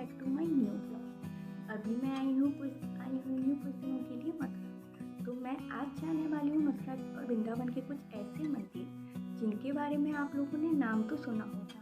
Back to my new blog. अभी मैं आई हुई हूँ कुछ दिनों के लिए मथुरा। तो मैं आज जाने वाली हूँ मथुरा और वृंदावन के कुछ ऐसे मंदिर जिनके बारे में आप लोगों ने नाम तो सुना होगा,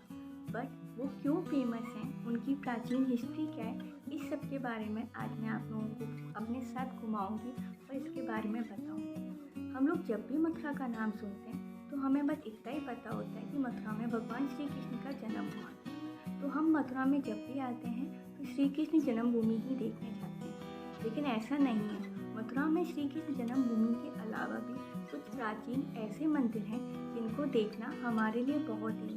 बट वो क्यों फेमस हैं, उनकी प्राचीन हिस्ट्री क्या है, इस सब के बारे में आज मैं आप लोगों को अपने साथ घुमाऊंगी और इसके बारे में बताऊंगी। हम लोग जब भी मथुरा का नाम सुनते हैं तो हमें बस इतना ही पता होता है कि मथुरा में भगवान श्री कृष्ण का जन्म हुआ था। तो हम मथुरा में जब भी आते हैं तो श्री कृष्ण जन्मभूमि ही देखने जाते हैं, लेकिन ऐसा नहीं है। मथुरा में श्री कृष्ण जन्मभूमि के अलावा भी कुछ प्राचीन ऐसे मंदिर हैं जिनको देखना हमारे लिए बहुत ही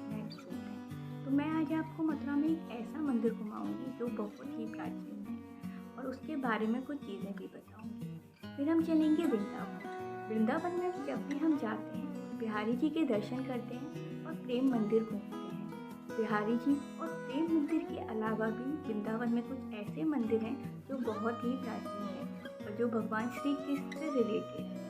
महत्वपूर्ण है। तो मैं आज आपको मथुरा में एक ऐसा मंदिर घुमाऊंगी जो बहुत ही प्राचीन है और उसके बारे में कुछ चीज़ें भी बताऊंगी। फिर हम चलेंगे वृंदावन में जब भी हम जाते हैं बिहारी जी के दर्शन करते हैं और प्रेम मंदिर घूमते हैं। बिहारी जी और प्रेम मंदिर के अलावा भी वृंदावन में कुछ ऐसे मंदिर हैं जो बहुत ही प्राचीन हैं और जो भगवान श्री कृष्ण से रिलेटेड है।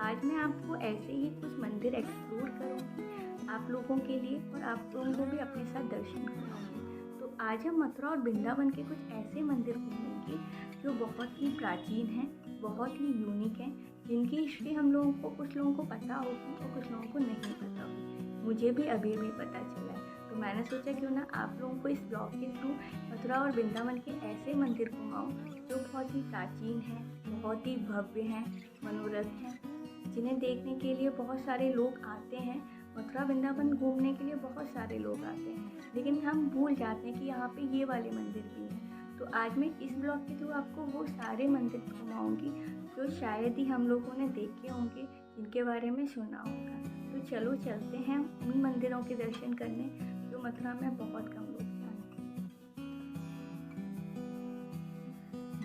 आज मैं आपको ऐसे ही कुछ मंदिर एक्सप्लोर करूँगी आप लोगों के लिए और आप लोगों को भी अपने साथ दर्शन कराऊंगी। तो आज हम मथुरा और वृंदावन के कुछ ऐसे मंदिर घूमेंगे जो बहुत ही प्राचीन हैं, बहुत ही यूनिक हैं, जिनकी हिस्ट्री हम लोगों को कुछ लोगों को पता होगी और कुछ लोगों को नहीं पता होगी। मुझे भी अभी पता चला है, तो मैंने सोचा क्यों ना आप लोगों को इस ब्लॉग के थ्रू मथुरा और वृंदावन के ऐसे मंदिर घुमाऊँ जो बहुत ही प्राचीन हैं, बहुत ही भव्य हैं, मनोरथ हैं, जिन्हें देखने के लिए बहुत सारे लोग आते हैं। मथुरा वृंदावन घूमने के लिए बहुत सारे लोग आते हैं, लेकिन हम भूल जाते हैं कि यहाँ पे ये वाले मंदिर भी हैं। तो आज मैं इस ब्लॉग के थ्रू आपको वो सारे मंदिर घुमाऊंगी जो शायद ही हम लोगों ने देखे होंगे, जिनके बारे में सुना होगा। तो चलो चलते हैं उन मंदिरों के दर्शन करने जो मथुरा में बहुत कम लोग जानते हैं।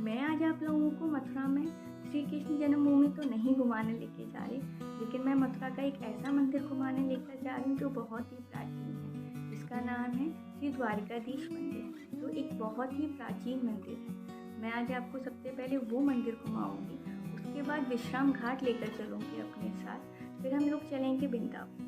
मैं आज आप लोगों को मथुरा में श्री कृष्ण जन्मभूमि तो नहीं घुमाने लेके जा रही, लेकिन मैं मथुरा का एक ऐसा मंदिर घुमाने लेकर जा रही हूँ जो बहुत ही प्राचीन है, जिसका नाम है श्री द्वारकाधीश मंदिर, जो एक बहुत ही प्राचीन मंदिर है। मैं आज आपको सबसे पहले वो मंदिर घुमाऊंगी, उसके बाद विश्राम घाट लेकर चलूँगी अपने साथ, फिर हम लोग चलेंगे वृंदावन।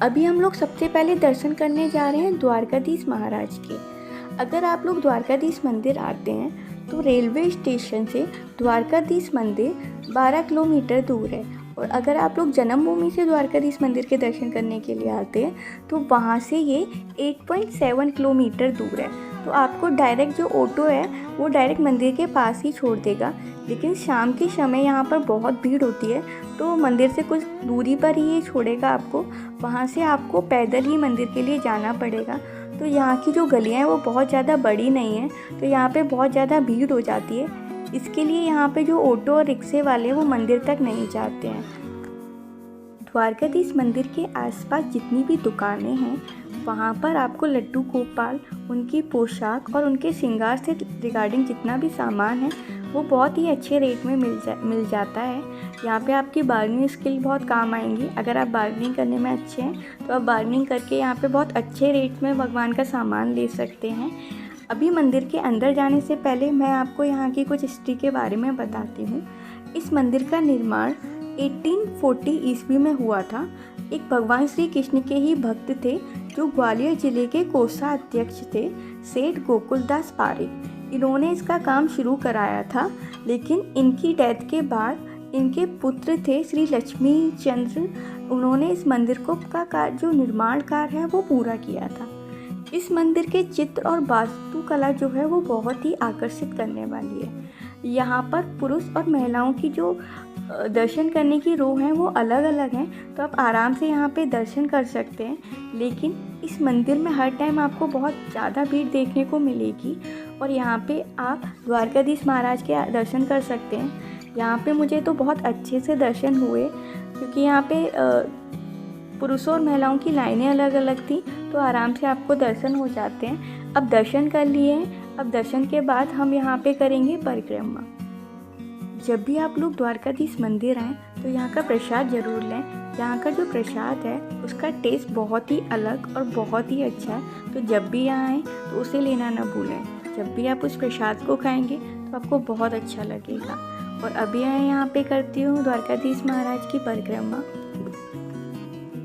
अभी हम लोग सबसे पहले दर्शन करने जा रहे हैं द्वारकाधीश महाराज के। अगर आप लोग द्वारकाधीश मंदिर आते हैं तो रेलवे स्टेशन से द्वारकाधीश मंदिर 12 किलोमीटर दूर है, और अगर आप लोग जन्मभूमि से द्वारकाधीश मंदिर के दर्शन करने के लिए आते हैं तो वहाँ से ये 8.7 किलोमीटर दूर है। तो आपको डायरेक्ट जो ऑटो है वो डायरेक्ट मंदिर के पास ही छोड़ देगा, लेकिन शाम के समय यहाँ पर बहुत भीड़ होती है तो मंदिर से कुछ दूरी पर ही ये छोड़ेगा आपको। वहाँ से आपको पैदल ही मंदिर के लिए जाना पड़ेगा। तो यहाँ की जो गलियाँ हैं वो बहुत ज़्यादा बड़ी नहीं है, तो यहाँ पे बहुत ज़्यादा भीड़ हो जाती है। इसके लिए यहाँ पे जो ऑटो और रिक्शे वाले हैं वो मंदिर तक नहीं जाते हैं। द्वारकाधीश मंदिर के आसपास जितनी भी दुकानें हैं वहाँ पर आपको लड्डू गोपाल, उनकी पोशाक और उनके श्रृंगार से रिगार्डिंग जितना भी सामान है वो बहुत ही अच्छे रेट में मिल जाता है। यहाँ पे आपकी बार्गेनिंग स्किल बहुत काम आएंगी। अगर आप बार्गेनिंग करने में अच्छे हैं तो आप बार्गेनिंग करके यहाँ पे बहुत अच्छे रेट में भगवान का सामान ले सकते हैं। अभी मंदिर के अंदर जाने से पहले मैं आपको यहाँ की कुछ हिस्ट्री के बारे में बताती हूँ। इस मंदिर का निर्माण 1840 ईस्वी में हुआ था। एक भगवान श्री कृष्ण के ही भक्त थे जो ग्वालियर जिले के कोषाध्यक्ष थे, सेठ गोकुलदास पारिक। इन्होंने इसका काम शुरू कराया था, लेकिन इनकी डेथ के बाद इनके पुत्र थे श्री लक्ष्मी चंद्र, उन्होंने इस मंदिर को का जो निर्माण कार्य है वो पूरा किया था। इस मंदिर के चित्र और वास्तुकला जो है वो बहुत ही आकर्षित करने वाली है। यहाँ पर पुरुष और महिलाओं की जो दर्शन करने की रो हैं वो अलग अलग हैं, तो आप आराम से यहाँ पे दर्शन कर सकते हैं। लेकिन इस मंदिर में हर टाइम आपको बहुत ज़्यादा भीड़ देखने को मिलेगी, और यहाँ पे आप द्वारकाधीश महाराज के दर्शन कर सकते हैं। यहाँ पे मुझे तो बहुत अच्छे से दर्शन हुए, क्योंकि यहाँ पे पुरुषों और महिलाओं की लाइनें अलग अलग थी, तो आराम से आपको दर्शन हो जाते हैं। अब दर्शन कर लिए हैं, अब दर्शन के बाद हम यहाँ पे करेंगे परिक्रमा। जब भी आप लोग द्वारकाधीश मंदिर आएँ तो यहाँ का प्रसाद ज़रूर लें। यहाँ का जो प्रसाद है उसका टेस्ट बहुत ही अलग और बहुत ही अच्छा है, तो जब भी यहाँ आएँ तो उसे लेना ना भूलें। जब भी आप उस प्रसाद को खाएंगे तो आपको बहुत अच्छा लगेगा। और अभी मैं यहाँ पे करती हूँ द्वारकाधीश महाराज की परिक्रमा।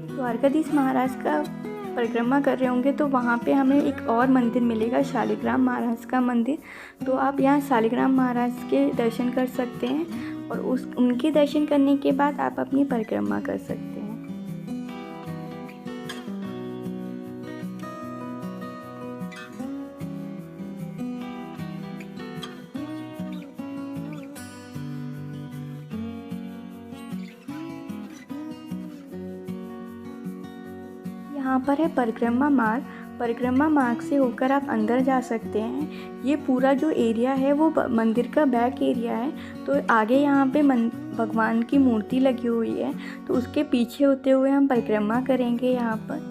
द्वारकाधीश महाराज का परिक्रमा कर रहे होंगे तो वहाँ पे हमें एक और मंदिर मिलेगा, शालिग्राम महाराज का मंदिर। तो आप यहाँ शालिग्राम महाराज के दर्शन कर सकते हैं और उनके दर्शन करने के बाद आप अपनी परिक्रमा कर सकते हैं। यहाँ पर है परिक्रमा मार्ग। परिक्रमा मार्ग से होकर आप अंदर जा सकते हैं। ये पूरा जो एरिया है वो मंदिर का बैक एरिया है, तो आगे यहाँ पे भगवान की मूर्ति लगी हुई है, तो उसके पीछे होते हुए हम परिक्रमा करेंगे। यहाँ पर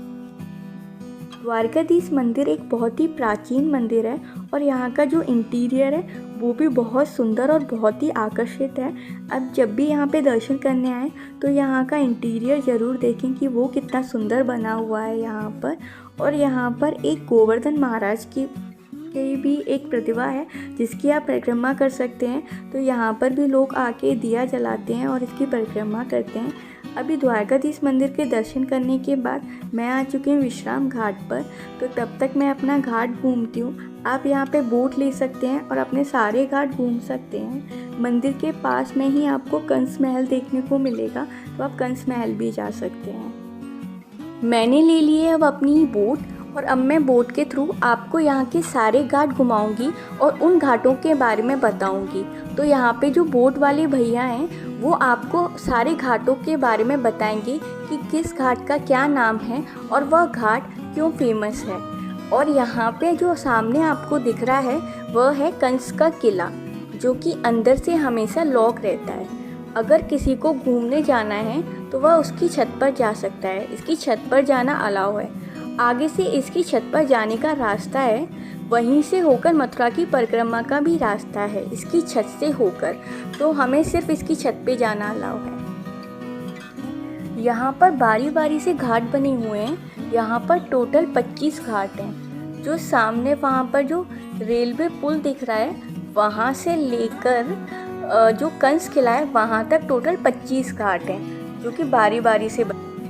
द्वारकाधीश मंदिर एक बहुत ही प्राचीन मंदिर है और यहाँ का जो इंटीरियर है वो भी बहुत सुंदर और बहुत ही आकर्षित है। अब जब भी यहाँ पे दर्शन करने आए तो यहाँ का इंटीरियर ज़रूर देखें कि वो कितना सुंदर बना हुआ है यहाँ पर। और यहाँ पर एक गोवर्धन महाराज की भी एक प्रतिमा है जिसकी आप परिक्रमा कर सकते हैं। तो यहाँ पर भी लोग आके दिया जलाते हैं और इसकी परिक्रमा करते हैं। अभी द्वारकाधीश मंदिर के दर्शन करने के बाद मैं आ चुकी हूँ विश्राम घाट पर, तो तब तक मैं अपना घाट घूमती हूँ। आप यहाँ पे बोट ले सकते हैं और अपने सारे घाट घूम सकते हैं। मंदिर के पास में ही आपको कंस महल देखने को मिलेगा, तो आप कंस महल भी जा सकते हैं। मैंने ले ली है अब अपनी बोट और अब मैं बोट के थ्रू आपको यहाँ के सारे घाट घुमाऊंगी और उन घाटों के बारे में बताऊंगी। तो यहाँ पे जो बोट वाले भैया हैं वो आपको सारे घाटों के बारे में बताएंगे कि किस घाट का क्या नाम है और वह घाट क्यों फेमस है। और यहाँ पे जो सामने आपको दिख रहा है वह है कंस का किला, जो कि अंदर से हमेशा लॉक रहता है। अगर किसी को घूमने जाना है तो वह उसकी छत पर जा सकता है। इसकी छत पर जाना अलाउ है। आगे से इसकी छत पर जाने का रास्ता है, वहीं से होकर मथुरा की परिक्रमा का भी रास्ता है इसकी छत से होकर, तो हमें सिर्फ इसकी छत पे जाना अलाउ है। यहाँ पर बारी बारी से घाट बने हुए हैं। यहाँ पर टोटल 25 घाट हैं। जो सामने वहाँ पर जो रेलवे पुल दिख रहा है वहाँ से लेकर जो कंस किला है वहाँ तक टोटल 25 घाट हैं, जो कि बारी बारी से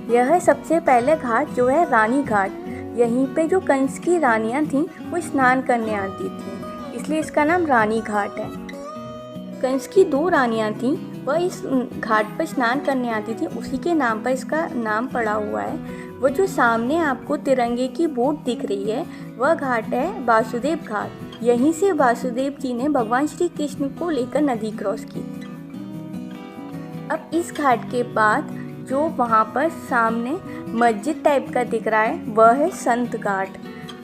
यह है सबसे पहले घाट जो है रानी घाट। यहीं पे जो कंस की रानियां थीं वो स्नान करने आती थीं, इसलिए इसका नाम रानी घाट है। कंस की 2 रानियां थीं, वह इस घाट पर स्नान करने आती थी, उसी के नाम पर इसका नाम पड़ा हुआ है। वो जो सामने आपको तिरंगे की बोट दिख रही है वह घाट है वासुदेव घाट। यहीं से वासुदेव जी ने भगवान श्री कृष्ण को लेकर नदी क्रॉस की थी। अब इस घाट के बाद जो वहाँ पर सामने मस्जिद टाइप का दिख रहा है वह है संत घाट,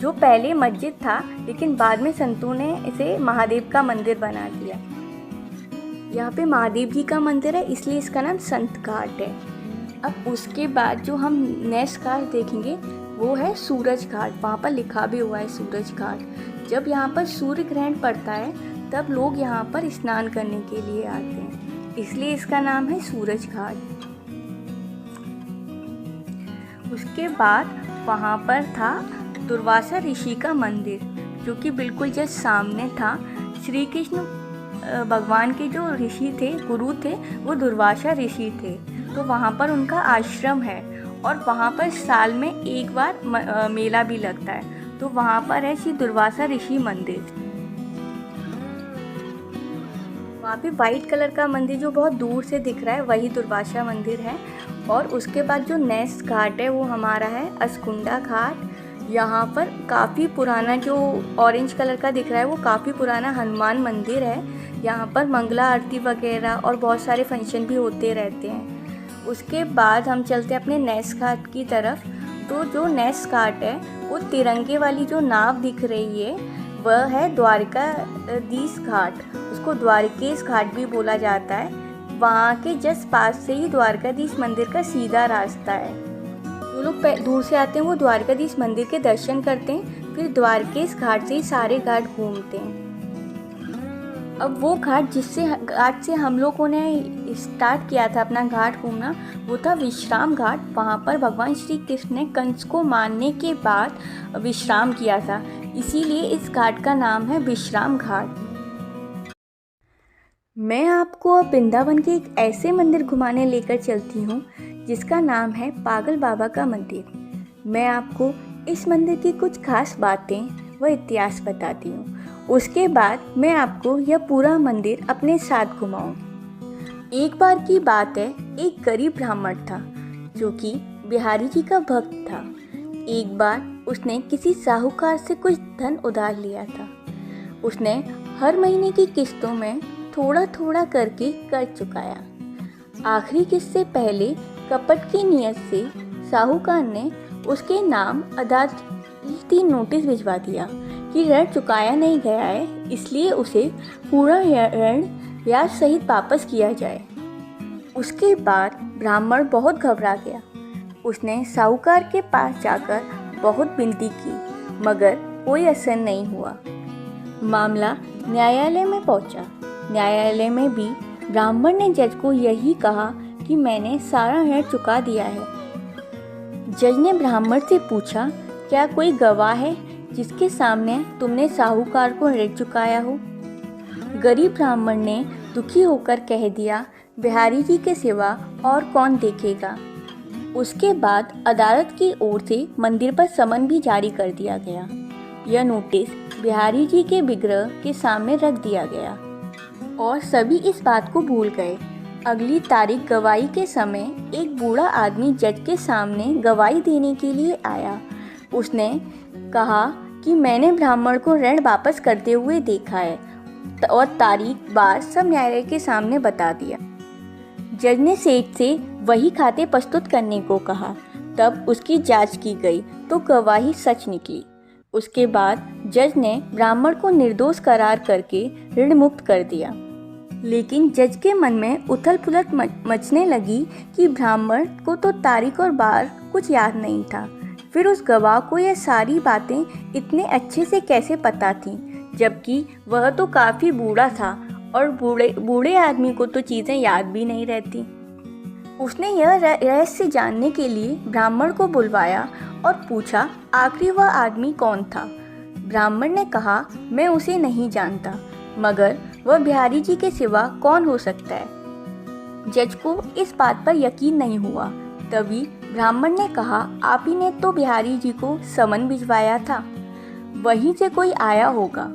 जो पहले मस्जिद था लेकिन बाद में संतों ने इसे महादेव का मंदिर बना दिया। यहाँ पे महादेव जी का मंदिर है इसलिए इसका नाम संत घाट है। अब उसके बाद जो हम नेक्स्ट घाट देखेंगे वो है सूरज घाट। वहाँ पर लिखा भी हुआ है सूरज घाट। जब यहाँ पर सूर्य ग्रहण पड़ता है तब लोग यहाँ पर स्नान करने के लिए आते हैं, इसलिए इसका नाम है सूरज घाट। उसके बाद वहाँ पर था दुर्वासा ऋषि का मंदिर, जो कि बिल्कुल जस्ट सामने था। श्री कृष्ण भगवान के जो ऋषि थे, गुरु थे, वो दुर्वासा ऋषि थे, तो वहाँ पर उनका आश्रम है और वहाँ पर साल में एक बार मेला भी लगता है, तो वहाँ पर है श्री दुर्वासा ऋषि मंदिर। वहाँ पे वाइट कलर का मंदिर जो बहुत दूर से दिख रहा है वही दुर्वासा मंदिर है। और उसके बाद जो नेक्स्ट घाट है वो हमारा है अस्कुंडा घाट। यहाँ पर काफ़ी पुराना जो ऑरेंज कलर का दिख रहा है वो काफ़ी पुराना हनुमान मंदिर है। यहाँ पर मंगला आरती वगैरह और बहुत सारे फंक्शन भी होते रहते हैं। उसके बाद हम चलते हैं अपने नेक्स्ट घाट की तरफ। तो जो नेक्स्ट घाट है वो तिरंगे वाली जो नाव दिख रही है वह है द्वारकाधीश घाट। उसको द्वारकेश घाट भी बोला जाता है। वहाँ के जस्ट पास से ही द्वारकाधीश मंदिर का सीधा रास्ता है। जो लोग दूर से आते हैं वो द्वारकाधीश मंदिर के दर्शन करते हैं, फिर द्वारकेश घाट से ही सारे घाट घूमते हैं। अब वो घाट घाट से हम लोगों ने स्टार्ट किया था अपना घाट घूमना, वो था विश्राम घाट। वहाँ पर भगवान श्री कृष्ण ने कंस को मारने के बाद विश्राम किया था, इसीलिए इस घाट का नाम है विश्राम घाट। मैं आपको अब वृंदावन के एक ऐसे मंदिर घुमाने लेकर चलती हूँ जिसका नाम है पागल बाबा का मंदिर। मैं आपको इस मंदिर की कुछ खास बातें व इतिहास बताती हूँ। उसके बाद मैं आपको यह पूरा मंदिर अपने साथ घुमाऊंगी। एक बार की बात है, एक गरीब ब्राह्मण था जो कि बिहारी जी का भक्त था। एक बार उसने किसी साहूकार से कुछ धन उधार लिया था। उसने हर महीने की किस्तों में थोड़ा थोड़ा करके कर्ज चुकाया। आखिरी किस्त से पहले कपट की नियत से साहूकार ने उसके नाम अदालती नोटिस भिजवा दिया कि ऋण चुकाया नहीं गया है, इसलिए उसे पूरा ऋण ब्याज सहित वापस किया जाए। उसके बाद ब्राह्मण बहुत घबरा गया। उसने साहूकार के पास जाकर बहुत विनती की, मगर कोई असर नहीं हुआ। मामला न्यायालय में पहुंचा। न्यायालय में भी ब्राह्मण ने जज को यही कहा कि मैंने सारा ऋण चुका दिया है। जज ने ब्राह्मण से पूछा, क्या कोई गवाह है जिसके सामने तुमने साहूकार को ऋण चुकाया हो? गरीब ब्राह्मण ने दुखी होकर कह दिया, बिहारी जी के सिवा और कौन देखेगा। उसके बाद अदालत की ओर से मंदिर पर समन भी जारी कर दिया गया। यह नोटिस बिहारी जी के विग्रह के सामने रख दिया गया और सभी इस बात को भूल गए। अगली तारीख गवाही के समय एक बूढ़ा आदमी जज के सामने गवाही देने के लिए आया। उसने कहा कि मैंने ब्राह्मण को ऋण वापस करते हुए देखा है और तारीख बार सब न्यायालय के सामने बता दिया। जज ने सेठ से वही खाते प्रस्तुत करने को कहा। तब उसकी जांच की गई तो गवाही सच निकली। उसके बाद जज ने ब्राह्मण को निर्दोष करार करके ऋण मुक्त कर दिया। लेकिन जज के मन में उथल पुथल मचने लगी कि ब्राह्मण को तो तारीख और बार कुछ याद नहीं था। फिर उस गवाह को यह सारी बातें इतने अच्छे से कैसे पता थीं, जबकि वह तो काफ़ी बूढ़ा था और बूढ़े आदमी को तो चीज़ें याद भी नहीं रहती। उसने यह रहस्य जानने के लिए ब्राह्मण को बुलवाया और पूछा, आखिर वह आदमी कौन था? ब्राह्मण ने कहा, मैं उसे नहीं जानता, मगर वह बिहारी जी के सिवा कौन हो सकता है। जज को इस बात पर यकीन नहीं हुआ। तभी ब्राह्मण ने कहा, आप ही ने तो बिहारी जी को समन भिजवाया था, वहीं से कोई आया होगा।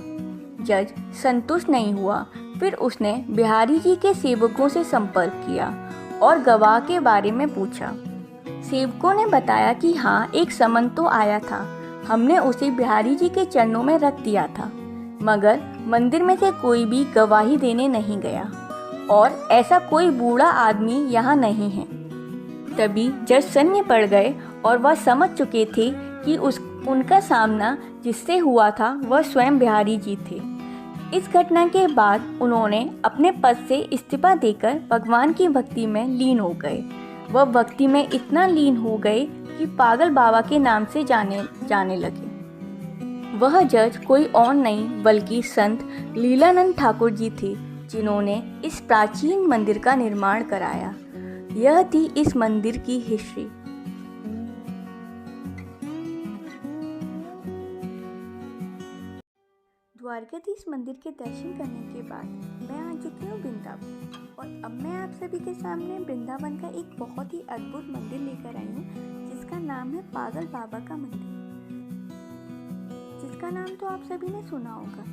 जज संतुष्ट नहीं हुआ। फिर उसने बिहारी जी के सेवकों से संपर्क किया और गवाह के बारे में पूछा। सेवकों ने बताया कि हाँ, एक समन तो आया था, हमने उसे बिहारी जी के चरणों में रख दिया था, मगर मंदिर में से कोई भी गवाही देने नहीं गया और ऐसा कोई बूढ़ा आदमी यहाँ नहीं है। तभी जज सन्य पड़ गए और वह समझ चुके थे कि उनका सामना जिससे हुआ था वह स्वयं बिहारी जी थे। इस घटना के बाद उन्होंने अपने पद से इस्तीफा देकर भगवान की भक्ति में लीन हो गए। वह भक्ति में इतना लीन हो गए कि पागल बाबा के नाम से जाने लगे। वह जज कोई और नहीं बल्कि संत लीलानंद ठाकुर जी थे, जिन्होंने इस प्राचीन मंदिर का निर्माण कराया। यह थी इस मंदिर की हिस्ट्री। द्वारकाधीश मंदिर के दर्शन करने के बाद मैं आ चुकी हूँ वृंदावन, और अब मैं आप सभी के सामने वृंदावन का एक बहुत ही अद्भुत मंदिर लेकर आई हूँ, जिसका नाम है पागल बाबा का मंदिर, जिसका नाम तो आप सभी ने सुना होगा।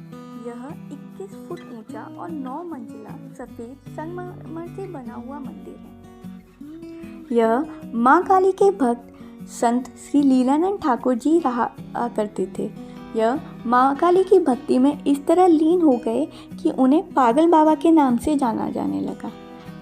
यह 21 फुट ऊंचा और 9 मंजिला सफ़ेद संगमरमर से बना हुआ मंदिर है। यह माँ काली के भक्त संत श्री लीलानंद ठाकुर जी रहा करते थे। यह माँ काली की भक्ति में इस तरह लीन हो गए कि उन्हें पागल बाबा के नाम से जाना जाने लगा।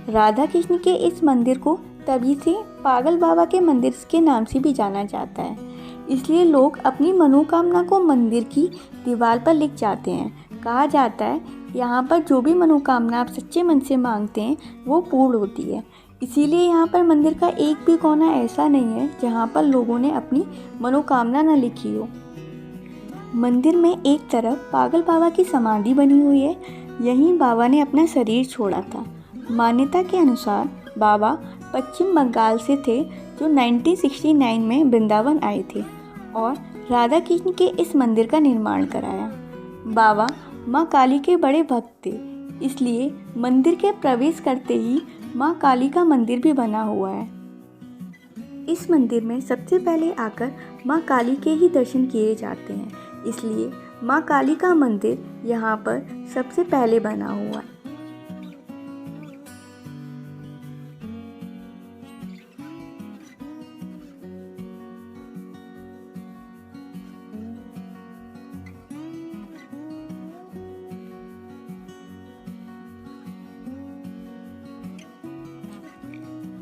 राधा कृष्ण के इस मंदिर को तभी से पागल बाबा के मंदिर के नाम से भी जाना जाता है। इसलिए लोग अपनी मनोकामना को मंदिर की दीवार पर लिख जाते हैं। कहा जाता है यहाँ पर जो भी मनोकामना आप सच्चे मन से मांगते हैं वो पूर्ण होती है। इसीलिए यहाँ पर मंदिर का एक भी कोना ऐसा नहीं है जहाँ पर लोगों ने अपनी मनोकामना न लिखी हो। मंदिर में एक तरफ पागल बाबा की समाधि बनी हुई है, यहीं बाबा ने अपना शरीर छोड़ा था। मान्यता के अनुसार बाबा पश्चिम बंगाल से थे जो 1969 में वृंदावन आए थे और राधा कृष्ण के इस मंदिर का निर्माण कराया। बाबा माँ काली के बड़े भक्त थे, इसलिए मंदिर के प्रवेश करते ही माँ काली का मंदिर भी बना हुआ है। इस मंदिर में सबसे पहले आकर माँ काली के ही दर्शन किए जाते हैं, इसलिए माँ काली का मंदिर यहाँ पर सबसे पहले बना हुआ है।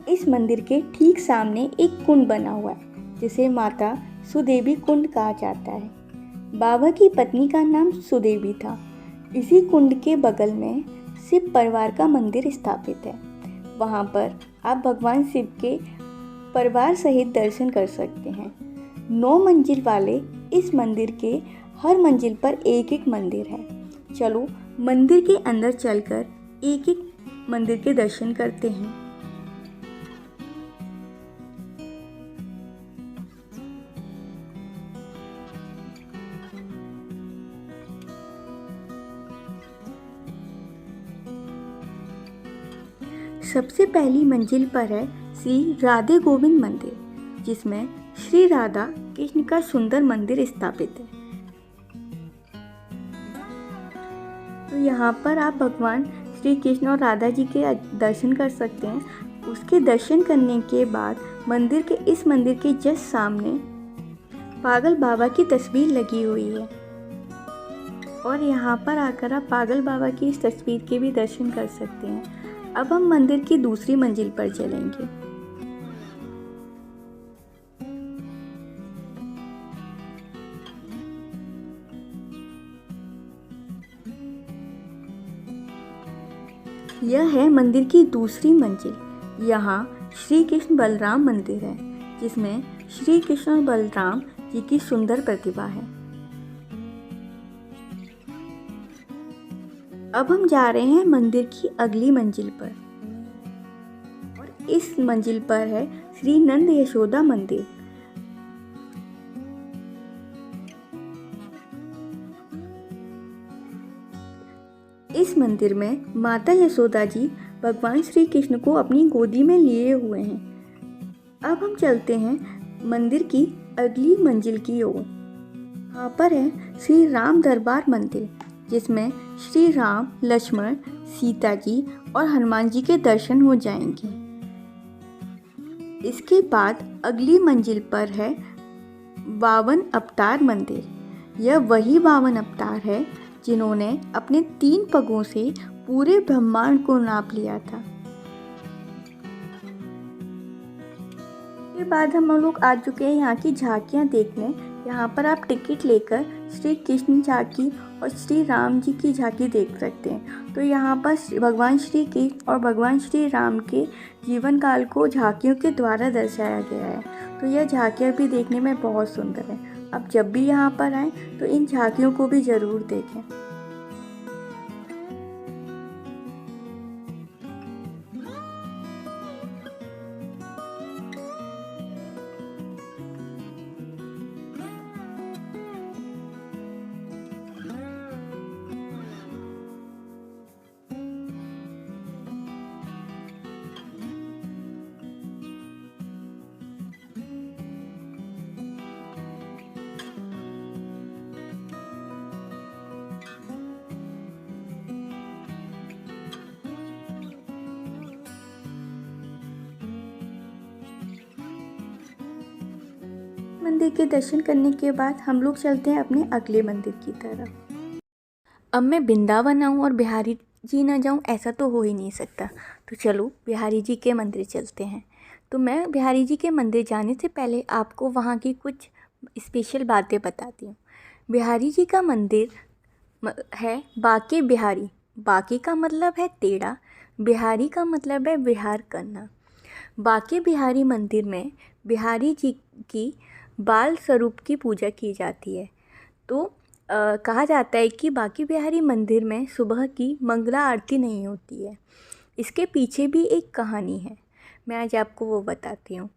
इस मंदिर के ठीक सामने एक कुंड बना हुआ है जिसे माता सुदेवी कुंड कहा जाता है। बाबा की पत्नी का नाम सुदेवी था। इसी कुंड के बगल में शिव परिवार का मंदिर स्थापित है। वहाँ पर आप भगवान शिव के परिवार सहित दर्शन कर सकते हैं। 9 मंजिल वाले इस मंदिर के हर मंजिल पर एक एक मंदिर है। चलो मंदिर के अंदर चलकर एक एक मंदिर के दर्शन करते हैं। सबसे पहली मंजिल पर है श्री राधे गोविंद मंदिर, जिसमें श्री राधा कृष्ण का सुंदर मंदिर स्थापित है। तो यहाँ पर आप भगवान श्री कृष्ण और राधा जी के दर्शन कर सकते हैं। उसके दर्शन करने के बाद मंदिर के जस्ट सामने पागल बाबा की तस्वीर लगी हुई है और यहाँ पर आकर आप पागल बाबा की इस तस्वीर के भी दर्शन कर सकते हैं। अब हम मंदिर की दूसरी मंजिल पर चलेंगे। यह है मंदिर की दूसरी मंजिल। यहाँ श्री कृष्ण बलराम मंदिर है, जिसमें श्री कृष्ण और बलराम जी की सुंदर प्रतिभा है। अब हम जा रहे हैं मंदिर की अगली मंजिल पर और इस मंजिल पर है श्री नंद यशोदा मंदिर। इस मंदिर में माता यशोदा जी भगवान श्री कृष्ण को अपनी गोदी में लिए हुए हैं। अब हम चलते हैं मंदिर की अगली मंजिल की ओर। यहाँ पर है श्री राम दरबार मंदिर, जिसमें श्री राम, लक्ष्मण, सीता जी और हनुमान जी के दर्शन हो जाएंगे। इसके बाद अगली मंजिल पर है 52 अवतार मंदिर। यह वही 52 अवतार है जिन्होंने अपने 3 पगों से पूरे ब्रह्मांड को नाप लिया था। इसके बाद हम लोग आ चुके हैं यहाँ की झांकियाँ देखने। यहाँ पर आप टिकट लेकर श्री कृष्ण झांकी और श्री राम जी की झांकी देख सकते हैं। तो यहाँ पर भगवान श्री कृष्ण और भगवान श्री राम के जीवन काल को झांकियों के द्वारा दर्शाया गया है। तो यह झांकियाँ भी देखने में बहुत सुंदर है। आप जब भी यहाँ पर आएँ तो इन झांकियों को भी ज़रूर देखें। मंदिर के दर्शन करने के बाद हम लोग चलते हैं अपने अगले मंदिर की तरफ। अब मैं वृंदावन आऊँ और बिहारी जी ना जाऊँ, ऐसा तो हो ही नहीं सकता। तो चलो बिहारी जी के मंदिर चलते हैं। तो मैं बिहारी जी के मंदिर जाने से पहले आपको वहाँ की कुछ स्पेशल बातें बताती हूँ। बिहारी जी का मंदिर है बाके बिहारी। बाके का मतलब है टेढ़ा, बिहारी का मतलब है विहार करना। बांके बिहारी मंदिर में बिहारी जी की बाल स्वरूप की पूजा की जाती है। तो कहा जाता है कि बांके बिहारी मंदिर में सुबह की मंगला आरती नहीं होती है। इसके पीछे भी एक कहानी है, मैं आज आपको वो बताती हूँ।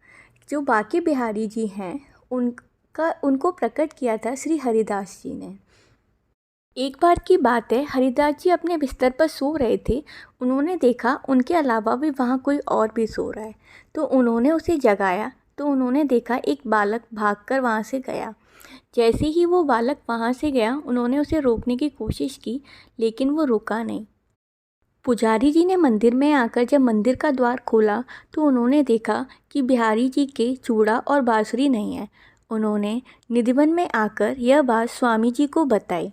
जो बांके बिहारी जी हैं उनको प्रकट किया था श्री हरिदास जी ने। एक बार की बात है, हरिदास जी अपने बिस्तर पर सो रहे थे। उन्होंने देखा उनके अलावा भी वहाँ कोई और भी सो रहा है, तो उन्होंने उसे जगाया। तो उन्होंने देखा एक बालक भागकर वहाँ से गया। जैसे ही वो बालक वहाँ से गया, उन्होंने उसे रोकने की कोशिश की, लेकिन वो रुका नहीं। पुजारी जी ने मंदिर में आकर जब मंदिर का द्वार खोला तो उन्होंने देखा कि बिहारी जी के चूड़ा और बांसुरी नहीं है। उन्होंने निधिवन में आकर यह बात स्वामी जी को बताई।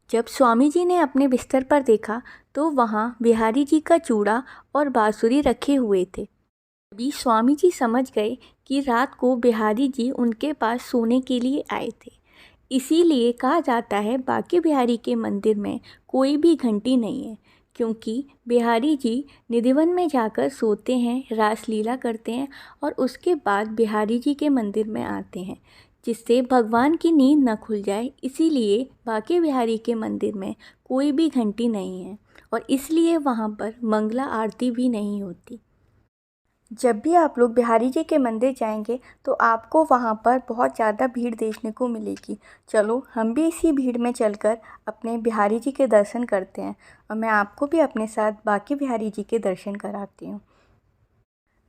जब स्वामी जी ने अपने बिस्तर पर देखा तो वहाँ बिहारी जी का चूड़ा और बांसुरी रखे हुए थे। अभी स्वामी जी समझ गए कि रात को बिहारी जी उनके पास सोने के लिए आए थे। इसीलिए कहा जाता है बांके बिहारी के मंदिर में कोई भी घंटी नहीं है, क्योंकि बिहारी जी निधिवन में जाकर सोते हैं, रासलीला करते हैं और उसके बाद बिहारी जी के मंदिर में आते हैं, जिससे भगवान की नींद न खुल जाए। इसीलिए बांके बिहारी के मंदिर में कोई भी घंटी नहीं है और इसलिए वहाँ पर मंगला आरती भी नहीं होती। जब भी आप लोग बिहारी जी के मंदिर जाएंगे तो आपको वहाँ पर बहुत ज़्यादा भीड़ देखने को मिलेगी। चलो हम भी इसी भीड़ में चलकर अपने बिहारी जी के दर्शन करते हैं और मैं आपको भी अपने साथ बांके बिहारी जी के दर्शन कराती हूँ।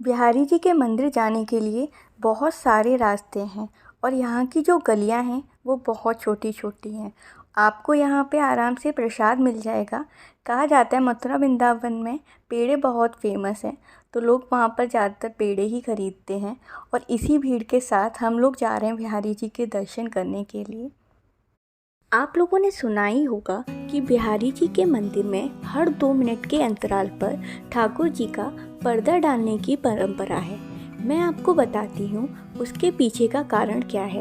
बिहारी जी के मंदिर जाने के लिए बहुत सारे रास्ते हैं और यहाँ की जो गलियाँ हैं वो बहुत छोटी छोटी हैं। आपको यहाँ पे आराम से प्रसाद मिल जाएगा। कहा जाता है मथुरा वृंदावन में पेड़े बहुत फेमस हैं, तो लोग वहाँ पर ज़्यादातर पेड़े ही खरीदते हैं और इसी भीड़ के साथ हम लोग जा रहे हैं बिहारी जी के दर्शन करने के लिए। आप लोगों ने सुना ही होगा कि बिहारी जी के मंदिर में हर 2 मिनट के अंतराल पर ठाकुर जी का पर्दा डालने की परंपरा है। मैं आपको बताती हूँ उसके पीछे का कारण क्या है।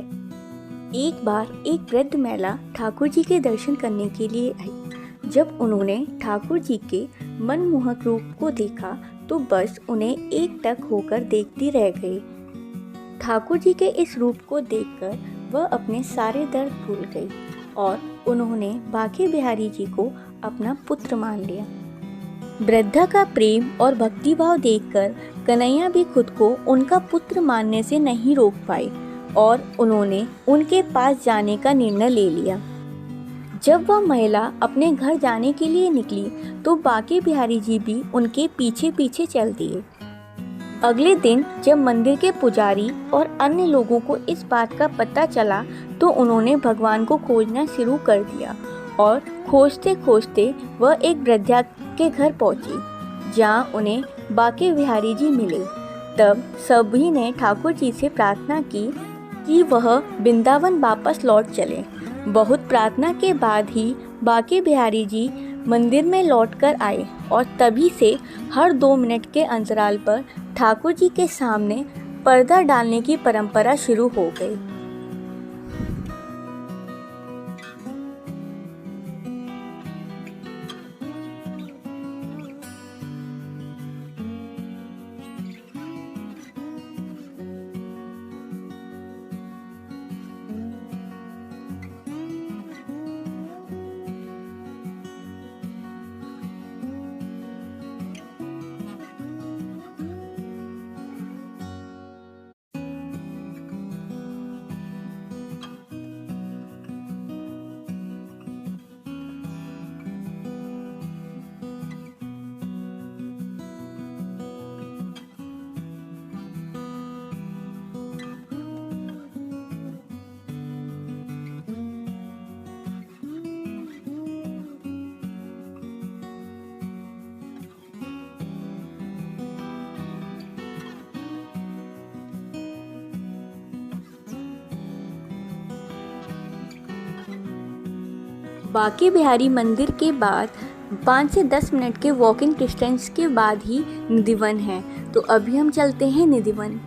एक बार एक वृद्ध महिला ठाकुर जी के दर्शन करने के लिए आई। जब उन्होंने ठाकुर जी के मनमोहक रूप को देखा तो बस उन्हें एकटक होकर देखती रह गई। ठाकुर जी के इस रूप को देखकर वह अपने सारे दर्द भूल गई और उन्होंने बांके बिहारी जी को अपना पुत्र मान लिया। वृद्धा का प्रेम और भक्तिभाव देखकर कन्हैया भी खुद को उनका पुत्र मानने से नहीं रोक पाई और उन्होंने उनके पास जाने का निर्णय ले लिया। जब वह महिला अपने घर जाने के लिए निकली तो बांके बिहारी जी भी उनके पीछे पीछे चल दिए। अगले दिन जब मंदिर के पुजारी और अन्य लोगों को इस बात का पता चला तो उन्होंने भगवान को खोजना शुरू कर दिया और खोजते खोजते वह एक वृद्धा के घर पहुंची, जहां उन्हें बांके बिहारी जी मिले। तब सभी ने ठाकुर जी से प्रार्थना की कि वह वृंदावन वापस लौट चले। बहुत प्रार्थना के बाद ही बांके बिहारी जी मंदिर में लौटकर आए और तभी से हर 2 मिनट के अंतराल पर ठाकुर जी के सामने पर्दा डालने की परंपरा शुरू हो गई। बांके बिहारी मंदिर के बाद 5 से 10 मिनट के वॉकिंग डिस्टेंस के बाद ही निधिवन है। तो अभी हम चलते हैं निधिवन।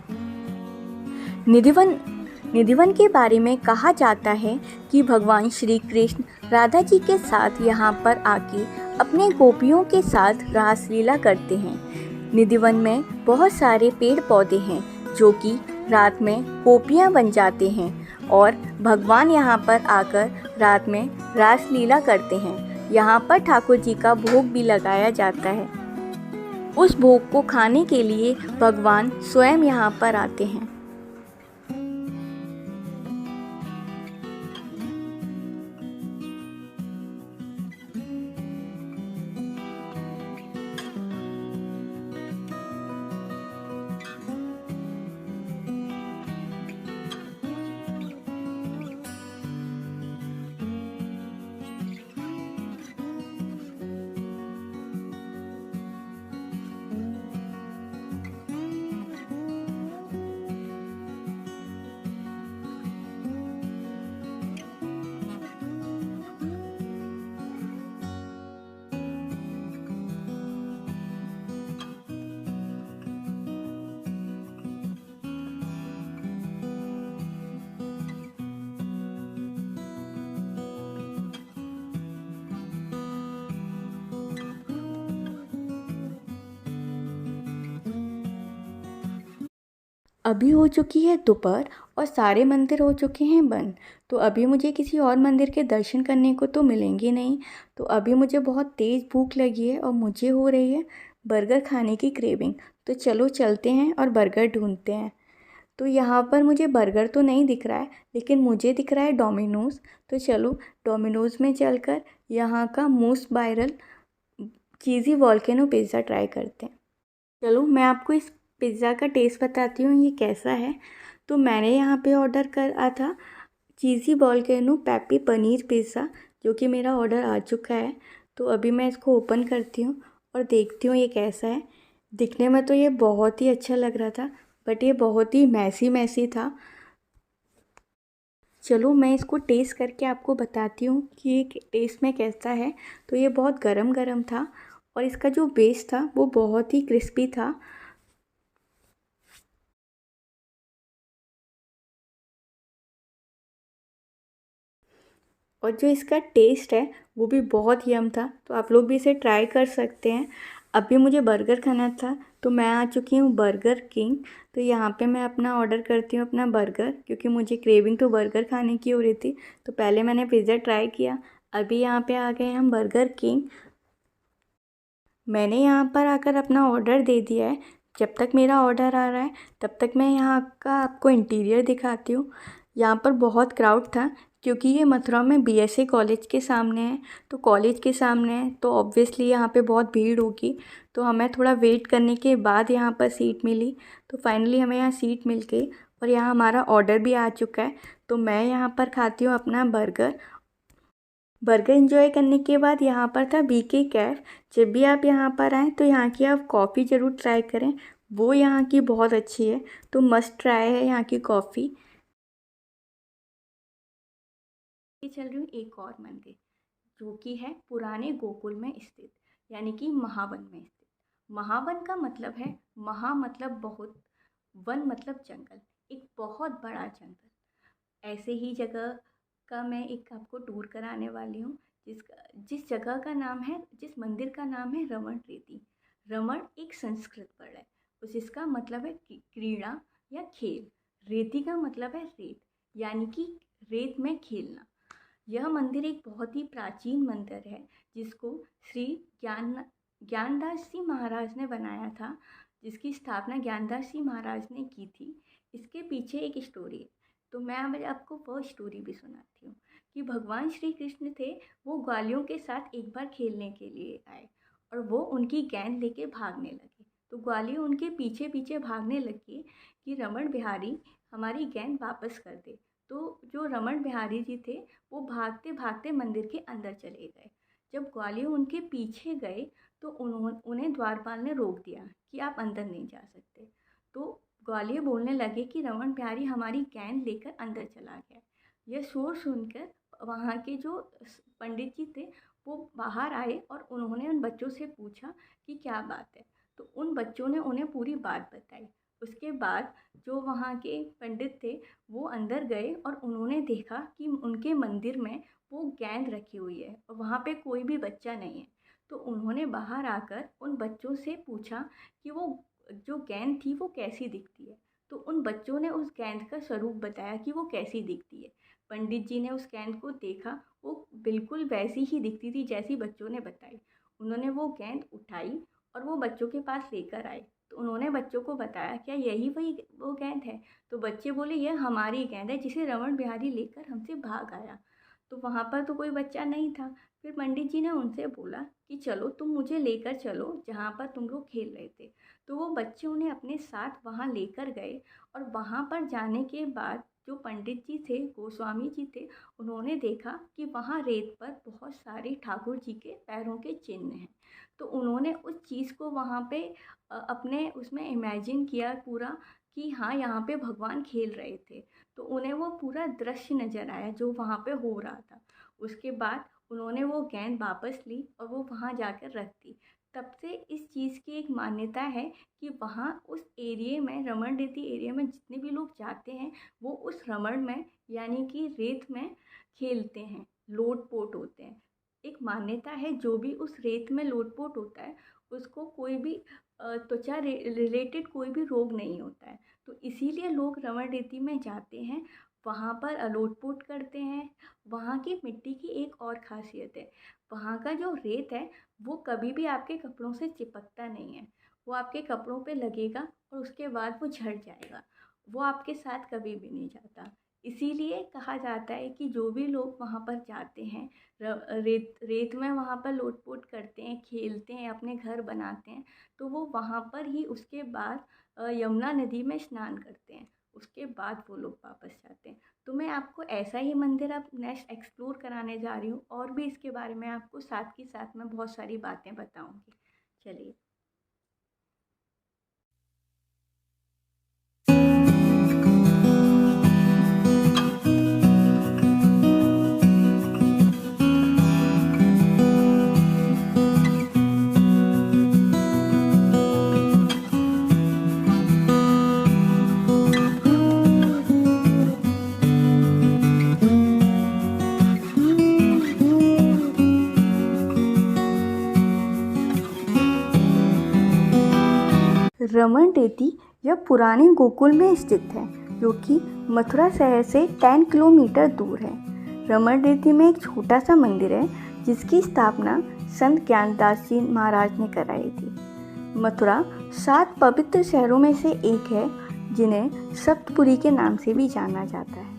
निधिवन के बारे में कहा जाता है कि भगवान श्री कृष्ण राधा जी के साथ यहाँ पर आके अपने गोपियों के साथ रासलीला करते हैं। निधिवन में बहुत सारे पेड़ पौधे हैं जो कि रात में गोपियाँ बन जाते हैं और भगवान यहाँ पर आकर रात में रासलीला करते हैं। यहाँ पर ठाकुर जी का भोग भी लगाया जाता है। उस भोग को खाने के लिए भगवान स्वयं यहाँ पर आते हैं। अभी हो चुकी है दोपहर और सारे मंदिर हो चुके हैं बंद। तो अभी मुझे किसी और मंदिर के दर्शन करने को तो मिलेंगे नहीं। तो अभी मुझे बहुत तेज़ भूख लगी है और मुझे हो रही है बर्गर खाने की क्रेविंग। तो चलो चलते हैं और बर्गर ढूंढते हैं। तो यहाँ पर मुझे बर्गर तो नहीं दिख रहा है, लेकिन मुझे दिख रहा है डोमिनोज़। तो चलो डोमिनोज़ में चलकर यहाँ का मोस्ट वायरल चीज़ी वोल्केनो पिज़्ज़ा ट्राई करते हैं। चलो मैं आपको इस पिज़्ज़ा का टेस्ट बताती हूँ ये कैसा है। तो मैंने यहाँ पे ऑर्डर करा था चीज़ी वोल्केनो पेपी पनीर पिज़्ज़ा, जो कि मेरा ऑर्डर आ चुका है। तो अभी मैं इसको ओपन करती हूँ और देखती हूँ ये कैसा है। दिखने में तो ये बहुत ही अच्छा लग रहा था, बट ये बहुत ही मैसी मैसी था। चलो मैं इसको टेस्ट करके आपको बताती हूँ कि ये टेस्ट में कैसा है। तो ये बहुत गरम गरम था और इसका जो बेस था वो बहुत ही क्रिस्पी था। और जो इसका टेस्ट है वो भी बहुत यम था। तो आप लोग भी इसे ट्राई कर सकते हैं। अभी मुझे बर्गर खाना था तो मैं आ चुकी हूँ बर्गर किंग। तो यहाँ पे मैं अपना ऑर्डर करती हूँ अपना बर्गर, क्योंकि मुझे क्रेविंग तो बर्गर खाने की हो रही थी। तो पहले मैंने पिज़्ज़ा ट्राई किया। अभी यहाँ पे आ गए हम बर्गर किंग। मैंने यहाँ पर आकर अपना ऑर्डर दे दिया है। जब तक मेरा ऑर्डर आ रहा है तब तक मैं यहाँ का आपको इंटीरियर दिखाती हूँ। यहाँ पर बहुत क्राउड था, क्योंकि ये मथुरा में बीएसए कॉलेज के सामने है। तो कॉलेज के सामने है तो ऑब्वियसली यहाँ पे बहुत भीड़ होगी। तो हमें थोड़ा वेट करने के बाद यहाँ पर सीट मिली। तो फाइनली हमें यहाँ सीट मिल गई और यहाँ हमारा ऑर्डर भी आ चुका है। तो मैं यहाँ पर खाती हूँ अपना बर्गर। बर्गर एंजॉय करने के बाद यहाँ पर था बीके कैफ़। जब भी आप यहाँ पर आएँ तो यहाँ की आप कॉफ़ी ज़रूर ट्राई करें, वो यहाँ की बहुत अच्छी है। तो मस्ट ट्राई है यहाँ की कॉफ़ी। ये चल रही हूँ एक और मंदिर, जो कि है पुराने गोकुल में स्थित, यानी कि महावन में स्थित। महावन का मतलब है, महा मतलब बहुत, वन मतलब जंगल, एक बहुत बड़ा जंगल। ऐसे ही जगह का मैं एक आपको टूर कराने वाली हूँ, जिस जगह का नाम है, जिस मंदिर का नाम है रमण रेती। रमण एक संस्कृत वर्ड है, उस इसका मतलब है क्रीड़ा या खेल। रेती का मतलब है रेत, यानी कि रेत में खेलना। यह मंदिर एक बहुत ही प्राचीन मंदिर है, जिसको श्री ज्ञान ज्ञानदास जी महाराज ने बनाया था, जिसकी स्थापना ज्ञानदास जी महाराज ने की थी। इसके पीछे एक स्टोरी है। तो मैं अब आपको वो स्टोरी भी सुनाती हूँ कि भगवान श्री कृष्ण थे, वो ग्वालियों के साथ एक बार खेलने के लिए आए और वो उनकी गेंद लेके भागने लगे। तो ग्वालियर उनके पीछे पीछे भागने लगे कि रमण बिहारी हमारी गेंद वापस कर दे। तो जो रमण बिहारी जी थे वो भागते भागते मंदिर के अंदर चले गए। जब ग्वालियर उनके पीछे गए तो उन्हें द्वारपाल ने रोक दिया कि आप अंदर नहीं जा सकते। तो ग्वालियर बोलने लगे कि रमण बिहारी हमारी गेंद लेकर अंदर चला गया। यह शोर सुनकर वहाँ के जो पंडित जी थे वो बाहर आए और उन्होंने उन बच्चों से पूछा कि क्या बात है। तो उन बच्चों ने उन्हें पूरी बात बताई। उसके बाद जो वहाँ के पंडित थे वो अंदर गए और उन्होंने देखा कि उनके मंदिर में वो गेंद रखी हुई है और वहाँ पे कोई भी बच्चा नहीं है। तो उन्होंने बाहर आकर उन बच्चों से पूछा कि वो जो गेंद थी वो कैसी दिखती है। तो उन बच्चों ने उस गेंद का स्वरूप बताया कि वो कैसी दिखती है। पंडित जी ने उस गेंद को देखा, वो बिल्कुल वैसी ही दिखती थी जैसी बच्चों ने बताई। उन्होंने वो गेंद उठाई और वो बच्चों के पास लेकर आए। तो उन्होंने बच्चों को बताया, क्या यही वही वो गेंद है? तो बच्चे बोले, यह हमारी गेंद है जिसे रमन बिहारी लेकर हमसे भाग आया। तो वहाँ पर तो कोई बच्चा नहीं था। फिर पंडित जी ने उनसे बोला कि चलो तुम मुझे लेकर चलो जहाँ पर तुम लोग खेल रहे थे। तो वो बच्चे उन्हें अपने साथ वहाँ लेकर गए और वहाँ पर जाने के बाद जो पंडित जी थे, गोस्वामी जी थे, उन्होंने देखा कि वहाँ रेत पर बहुत सारे ठाकुर जी के पैरों के चिन्ह हैं। तो उन्होंने उस चीज़ को वहाँ पे अपने उसमें इमेजिन किया पूरा कि हाँ, यहाँ पे भगवान खेल रहे थे। तो उन्हें वो पूरा दृश्य नज़र आया जो वहाँ पे हो रहा था। उसके बाद उन्होंने वो गेंद वापस ली और वो वहाँ जाकर रख दी। तब से इस चीज़ की एक मान्यता है कि वहाँ उस एरिये में, रमन रेती एरिया में जितने भी लोग जाते हैं, वो उस रमण में यानी कि रेत में खेलते हैं, लोट-पोट होते हैं। एक मान्यता है जो भी उस रेत में लोट-पोट होता है, उसको कोई भी त्वचा रिलेटेड कोई भी रोग नहीं होता है। तो इसीलिए लोग रमण रेती में जाते हैं, वहाँ पर लोट-पोट करते हैं। वहाँ की मिट्टी की एक और ख़ासियत है, वहाँ का जो रेत है वो कभी भी आपके कपड़ों से चिपकता नहीं है। वो आपके कपड़ों पे लगेगा और उसके बाद वो झड़ जाएगा। वो आपके साथ कभी भी नहीं जाता। इसीलिए कहा जाता है कि जो भी लोग वहाँ पर जाते हैं, रेत रेत में वहाँ पर लोट-पोट करते हैं, खेलते हैं, अपने घर बनाते हैं, तो वो वहाँ पर ही उसके बाद यमुना नदी में स्नान करते हैं। उसके बाद वो लोग वापस जाते हैं। तो मैं आपको ऐसा ही मंदिर अब नेक्स्ट एक्सप्लोर कराने जा रही हूँ और भी इसके बारे में आपको साथ के साथ मैं बहुत सारी बातें बताऊँगी। चलिए। रमन रेती यह पुराने गोकुल में स्थित है, जो कि मथुरा शहर से 10 किलोमीटर दूर है। रमन रेती में एक छोटा सा मंदिर है जिसकी स्थापना संत ज्ञानदास जी महाराज ने कराई थी। मथुरा 7 पवित्र शहरों में से एक है जिन्हें सप्तपुरी के नाम से भी जाना जाता है।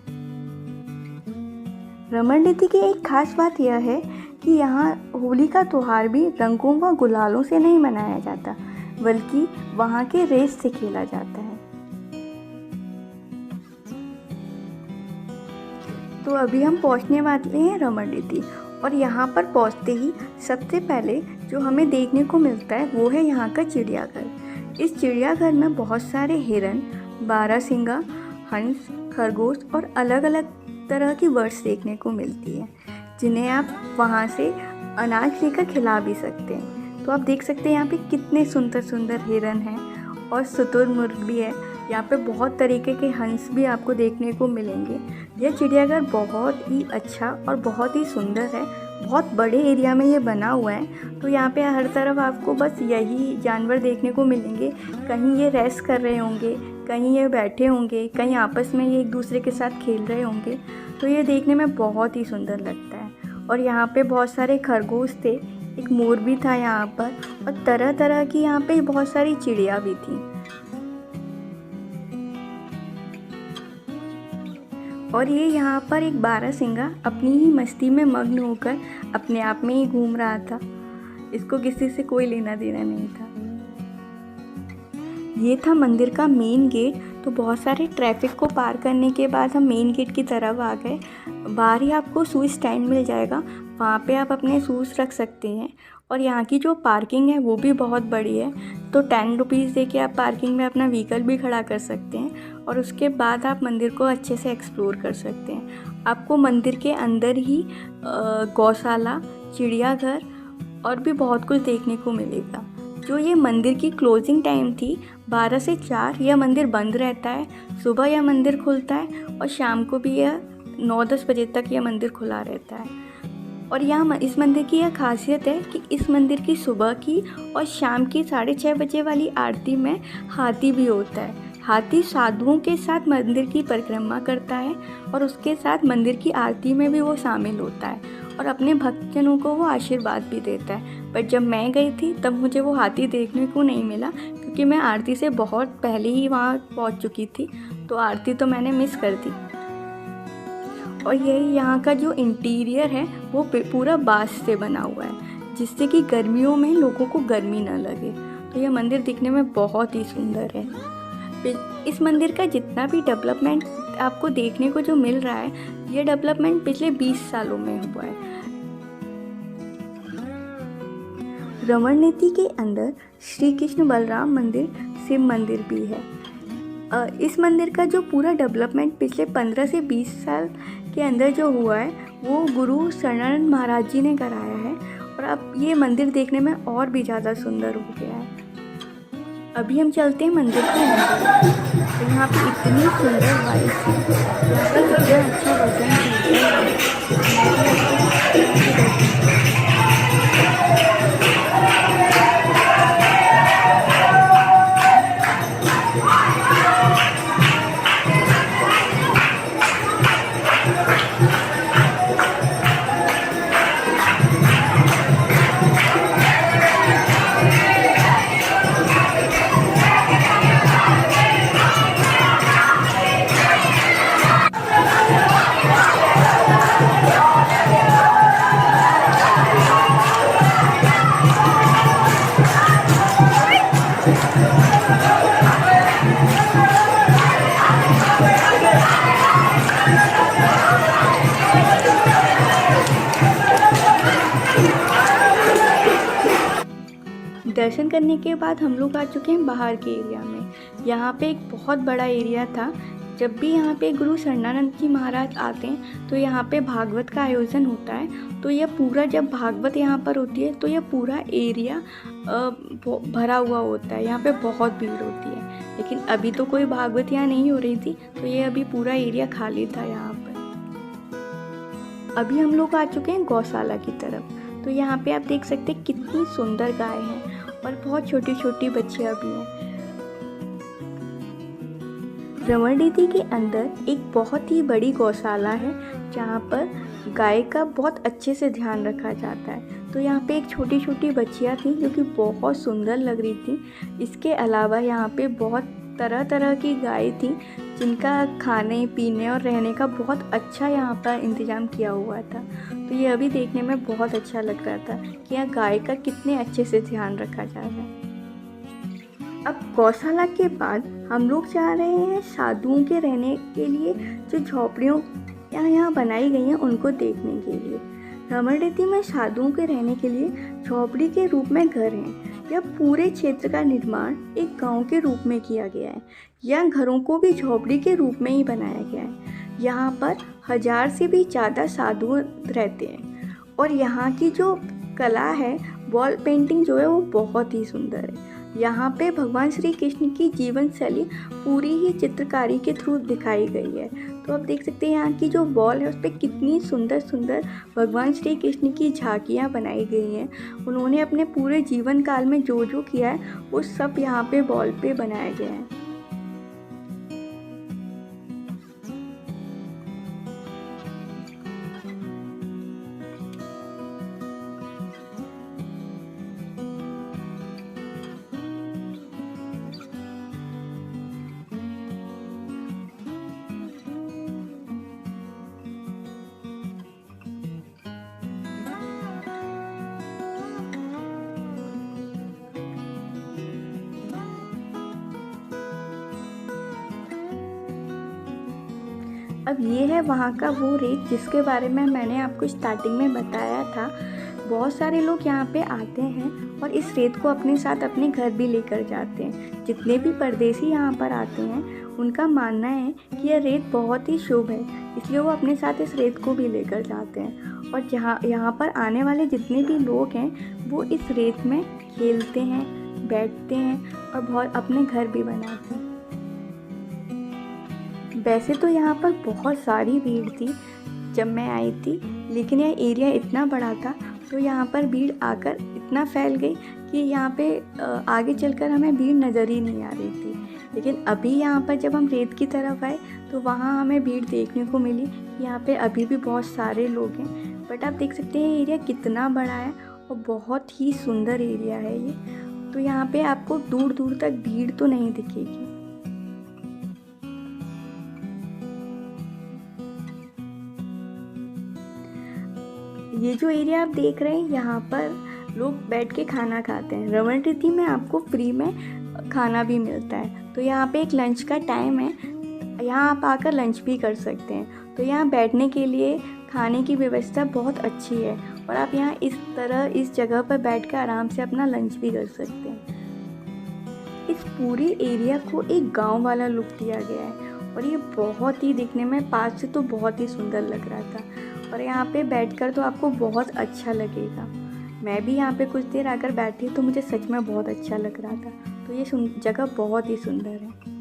रमन रेती की एक खास बात यह है कि यहाँ होली का त्यौहार भी रंगों व गुलालों से नहीं मनाया जाता, बल्कि वहाँ के रेस से खेला जाता है। तो अभी हम पहुँचने वाले हैं रमन रेती और यहाँ पर पहुँचते ही सबसे पहले जो हमें देखने को मिलता है वो है यहाँ का चिड़ियाघर। इस चिड़ियाघर में बहुत सारे हिरन, बारहसिंगा, हंस, खरगोश और अलग अलग तरह की बर्ड्स देखने को मिलती है, जिन्हें आप वहाँ से अनाज लेकर खिला भी सकते हैं। तो आप देख सकते हैं यहाँ पे कितने सुंदर सुंदर हिरन हैं और शुतुरमुर्ग भी है। यहाँ पे बहुत तरीके के हंस भी आपको देखने को मिलेंगे। यह चिड़ियाघर बहुत ही अच्छा और बहुत ही सुंदर है। बहुत बड़े एरिया में ये बना हुआ है, तो यहाँ पे हर तरफ आपको बस यही जानवर देखने को मिलेंगे। कहीं ये रेस्ट कर रहे होंगे, कहीं ये बैठे होंगे, कहीं आपस में ये एक दूसरे के साथ खेल रहे होंगे। तो ये देखने में बहुत ही सुंदर लगता है। और यहाँ पे बहुत सारे खरगोश थे, एक मोर भी था यहाँ पर, और तरह तरह की यहाँ पे बहुत सारी चिड़िया भी थी। और ये यहाँ पर एक बारहसिंगा अपनी ही मस्ती में मग्न होकर अपने आप में ही घूम रहा था। इसको किसी से कोई लेना देना नहीं था। ये था मंदिर का मेन गेट। तो बहुत सारे ट्रैफिक को पार करने के बाद हम मेन गेट की तरफ आ गए। बाहर ही आपको शूज़ स्टैंड मिल जाएगा, वहाँ पे आप अपने शूज़ रख सकते हैं। और यहाँ की जो पार्किंग है वो भी बहुत बड़ी है, तो 10 रुपीज़ दे के आप पार्किंग में अपना व्हीकल भी खड़ा कर सकते हैं और उसके बाद आप मंदिर को अच्छे से एक्सप्लोर कर सकते हैं। आपको मंदिर के अंदर ही गौशाला, चिड़ियाघर और भी बहुत कुछ देखने को मिलेगा। जो ये मंदिर की क्लोजिंग टाइम थी 12 से 4 यह मंदिर बंद रहता है। सुबह यह मंदिर खुलता है और शाम को भी यह 9-10 बजे तक यह मंदिर खुला रहता है। और यहाँ इस मंदिर की यह खासियत है कि इस मंदिर की सुबह की और शाम की 6:30 बजे वाली आरती में हाथी भी होता है। हाथी साधुओं के साथ मंदिर की परिक्रमा करता है और उसके साथ मंदिर की आरती में भी वो शामिल होता है और अपने भक्तजनों को वो आशीर्वाद भी देता है। पर जब मैं गई थी तब मुझे वो हाथी देखने को नहीं मिला, क्योंकि मैं आरती से बहुत पहले ही वहाँ पहुँच चुकी थी, तो आरती तो मैंने मिस कर दी। और यही यहाँ का जो इंटीरियर है वो पूरा बाँस से बना हुआ है, जिससे कि गर्मियों में लोगों को गर्मी ना लगे। तो यह मंदिर दिखने में बहुत ही सुंदर है। इस मंदिर का जितना भी डेवलपमेंट आपको देखने को जो मिल रहा है, यह डेवलपमेंट पिछले 20 सालों में हुआ है। रमण नीति के अंदर श्री कृष्ण बलराम मंदिर, शिव मंदिर भी है। इस मंदिर का जो पूरा डेवलपमेंट पिछले 15 से 20 साल के अंदर जो हुआ है, वो गुरु शरणानंद महाराज जी ने कराया है और अब ये मंदिर देखने में और भी ज़्यादा सुंदर हो गया है। अभी हम चलते हैं मंदिर के अंदर। तो यहाँ पे इतनी सुंदर वाइब्स है, यहाँ पर कितना अच्छा वजन दर्शन करने के बाद हम लोग आ चुके हैं बाहर के एरिया में। यहाँ पे एक बहुत बड़ा एरिया था। जब भी यहाँ पे गुरु शरणानंद जी महाराज आते हैं तो यहाँ पे भागवत का आयोजन होता है। तो यह पूरा, जब भागवत यहाँ पर होती है तो यह पूरा एरिया भरा हुआ होता है। यहाँ पे बहुत भीड़ होती है, लेकिन अभी तो कोई भागवत यहाँ नहीं हो रही थी, तो ये अभी पूरा एरिया खाली था यहाँ पर। अभी हम लोग आ चुके हैं गौशाला की तरफ। तो यहाँ पे आप देख सकते हैं कितनी सुंदर गाय हैं और बहुत छोटी छोटी बच्चियाँ भी हैं। रमण नीति के अंदर एक बहुत ही बड़ी गौशाला है, जहाँ पर गाय का बहुत अच्छे से ध्यान रखा जाता है। तो यहाँ पे एक छोटी छोटी बच्चियाँ थी जो कि बहुत सुंदर लग रही थी। इसके अलावा यहाँ पे बहुत तरह तरह की गाय थी, जिनका खाने पीने और रहने का बहुत अच्छा यहाँ पर इंतज़ाम किया हुआ था। तो ये अभी देखने में बहुत अच्छा लग रहा था कि यहाँ गाय का कितने अच्छे से ध्यान रखा जा रहा है। अब गौशाला के बाद हम लोग जा रहे हैं साधुओं के रहने के लिए जो झोपड़ियों यहाँ बनाई गई हैं उनको देखने के लिए। रमण नीति में साधुओं के रहने के लिए झोपड़ी के रूप में घर हैं। यह पूरे क्षेत्र का निर्माण एक गांव के रूप में किया गया है। यह घरों को भी झोपड़ी के रूप में ही बनाया गया है। यहाँ पर 1000 से भी ज़्यादा साधु रहते हैं और यहाँ की जो कला है, वॉल पेंटिंग जो है वो बहुत ही सुंदर है। यहाँ पे भगवान श्री कृष्ण की जीवन शैली पूरी ही चित्रकारी के थ्रू दिखाई गई है। तो आप देख सकते हैं यहाँ की जो वॉल है उस पर कितनी सुंदर सुंदर भगवान श्री कृष्ण की झांकियाँ बनाई गई हैं। उन्होंने अपने पूरे जीवन काल में जो जो किया है वो सब यहाँ पे वॉल पे बनाया गया है। अब ये है वहाँ का वो रेत जिसके बारे में मैंने आपको स्टार्टिंग में बताया था। बहुत सारे लोग यहाँ पे आते हैं और इस रेत को अपने साथ अपने घर भी लेकर जाते हैं। जितने भी परदेसी यहाँ पर आते हैं उनका मानना है कि यह रेत बहुत ही शुभ है, इसलिए वो अपने साथ इस रेत को भी लेकर जाते हैं। और यहाँ पर आने वाले जितने भी लोग हैं वो इस रेत में खेलते हैं, बैठते हैं और बहुत अपने घर भी बनाते हैं। वैसे तो यहाँ पर बहुत सारी भीड़ थी जब मैं आई थी, लेकिन यह एरिया इतना बड़ा था तो यहाँ पर भीड़ आकर इतना फैल गई कि यहाँ पे आगे चलकर हमें भीड़ नज़र ही नहीं आ रही थी। लेकिन अभी यहाँ पर जब हम रेत की तरफ आए तो वहाँ हमें भीड़ देखने को मिली। यहाँ पे अभी भी बहुत सारे लोग हैं, बट आप देख सकते हैं एरिया कितना बड़ा है और बहुत ही सुंदर एरिया है ये। तो यहाँ पे आपको दूर दूर तक भीड़ तो नहीं दिखेगी। ये जो एरिया आप देख रहे हैं यहाँ पर लोग बैठ के खाना खाते हैं। रमणदीदी में आपको फ्री में खाना भी मिलता है। तो यहाँ पे एक लंच का टाइम है, यहाँ आप आकर लंच भी कर सकते हैं। तो यहाँ बैठने के लिए खाने की व्यवस्था बहुत अच्छी है और आप यहाँ इस तरह इस जगह पर बैठकर आराम से अपना लंच भी कर सकते हैं। इस पूरे एरिया को एक गांव वाला लुक दिया गया है और ये बहुत ही दिखने में पास से तो बहुत ही सुंदर लग रहा था और यहाँ पे बैठकर तो आपको बहुत अच्छा लगेगा। मैं भी यहाँ पे कुछ देर आकर बैठी तो मुझे सच में बहुत अच्छा लग रहा था। तो ये जगह बहुत ही सुंदर है।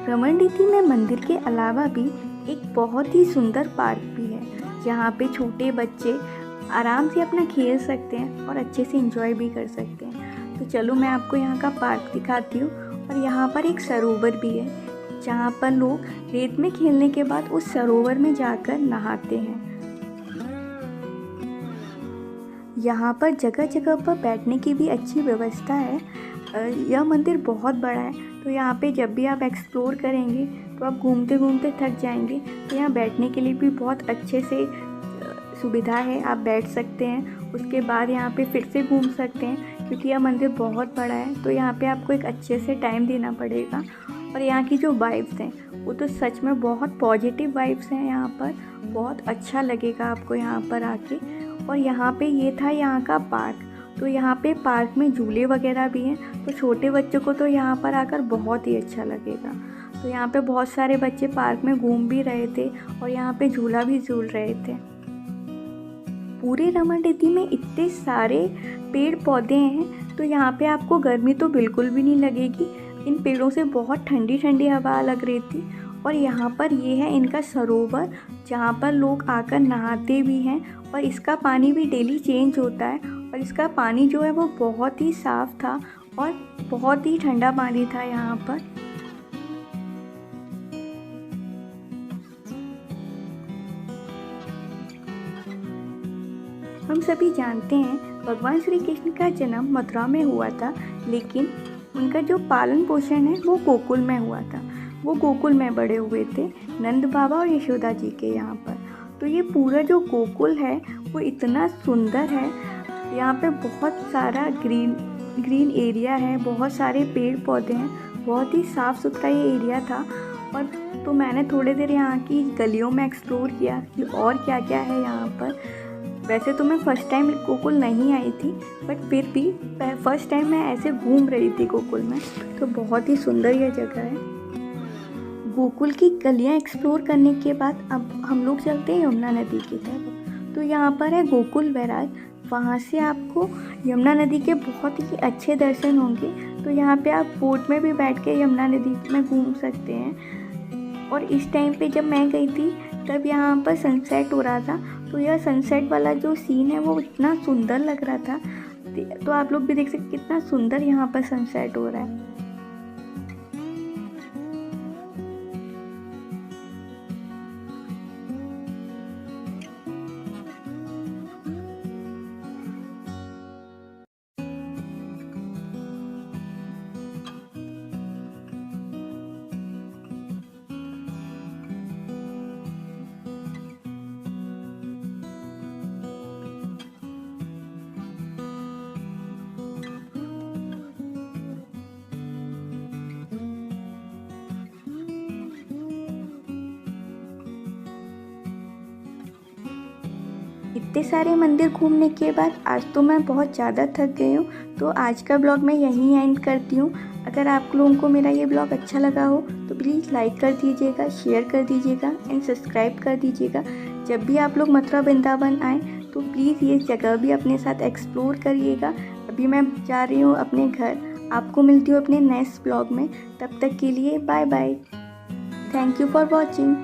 रमणदीदी में मंदिर के अलावा भी एक बहुत ही सुंदर पार्क भी है जहाँ पे छोटे बच्चे आराम से अपना खेल सकते हैं और अच्छे से एंजॉय भी कर सकते हैं। तो चलो मैं आपको यहाँ का पार्क दिखाती हूँ। और यहाँ पर एक सरोवर भी है जहाँ पर लोग रेत में खेलने के बाद उस सरोवर में जाकर नहाते हैं। यहाँ पर जगह जगह पर बैठने की भी अच्छी व्यवस्था है। यह मंदिर बहुत बड़ा है तो यहाँ पे जब भी आप एक्सप्लोर करेंगे तो आप घूमते घूमते थक जाएंगे। तो यहाँ बैठने के लिए भी बहुत अच्छे से सुविधा है, आप बैठ सकते हैं। उसके बाद यहाँ पे फिर से घूम सकते हैं क्योंकि यह मंदिर बहुत बड़ा है। तो यहाँ पे आपको एक अच्छे से टाइम देना पड़ेगा। और यहाँ की जो वाइब्स हैं वो तो सच में बहुत पॉजिटिव वाइब्स हैं। यहाँ पर बहुत अच्छा लगेगा आपको यहाँ पर आके। और यहाँ पे ये था यहाँ का पार्क। तो यहाँ पे पार्क में झूले वगैरह भी हैं तो छोटे बच्चों को तो यहाँ पर आकर बहुत ही अच्छा लगेगा। तो यहाँ पे बहुत सारे बच्चे पार्क में घूम भी रहे थे और यहाँ पे झूला भी झूल रहे थे। पूरे रमणदीदी में इतने सारे पेड़ पौधे हैं तो यहाँ पे आपको गर्मी तो बिल्कुल भी नहीं लगेगी। इन पेड़ों से बहुत ठंडी ठंडी हवा लग रही थी। और यहाँ पर ये है इनका सरोवर जहाँ पर लोग आकर नहाते भी हैं और इसका पानी भी डेली चेंज होता है। और इसका पानी जो है वो बहुत ही साफ़ था और बहुत ही ठंडा पानी था यहाँ पर। हम सभी जानते हैं भगवान श्री कृष्ण का जन्म मथुरा में हुआ था, लेकिन उनका जो पालन पोषण है वो गोकुल में हुआ था। वो गोकुल में बड़े हुए थे नंद बाबा और यशोदा जी के यहाँ पर। तो ये पूरा जो गोकुल है वो इतना सुंदर है। यहाँ पे बहुत सारा ग्रीन एरिया है, बहुत सारे पेड़ पौधे हैं, बहुत ही साफ़ सुथरा ये एरिया था। और तो मैंने थोड़ी देर यहाँ की गलियों में एक्सप्लोर किया कि और क्या क्या है यहाँ पर। वैसे तो मैं फ़र्स्ट टाइम गोकुल नहीं आई थी, बट फिर भी फ़र्स्ट टाइम मैं ऐसे घूम रही थी गोकुल में। तो बहुत ही सुंदर यह जगह है। गोकुल की गलियाँ एक्सप्लोर करने के बाद अब हम लोग चलते हैं यमुना नदी की तरफ। तो यहाँ पर है गोकुल बैराज, वहाँ से आपको यमुना नदी के बहुत ही अच्छे दर्शन होंगे। तो यहाँ पे आप बोट में भी बैठ के यमुना नदी में घूम सकते हैं। और इस टाइम पे जब मैं गई थी तब यहाँ पर सनसेट हो रहा था। तो यह सनसेट वाला जो सीन है वो इतना सुंदर लग रहा था। तो आप लोग भी देख सकते कितना सुंदर यहाँ पर सनसेट हो रहा है। इतने सारे मंदिर घूमने के बाद आज तो मैं बहुत ज़्यादा थक गई हूँ। तो आज का ब्लॉग मैं यहीं एंड करती हूँ। अगर आप लोगों को मेरा ये ब्लॉग अच्छा लगा हो तो प्लीज़ लाइक कर दीजिएगा, शेयर कर दीजिएगा एंड सब्सक्राइब कर दीजिएगा। जब भी आप लोग मथुरा वृंदावन आएँ तो प्लीज़ ये जगह भी अपने साथ एक्सप्लोर करिएगा। अभी मैं जा रही हूँ अपने घर। आपको मिलती हूँ अपने नेक्स्ट ब्लॉग में। तब तक के लिए bye bye. Thank you for watching.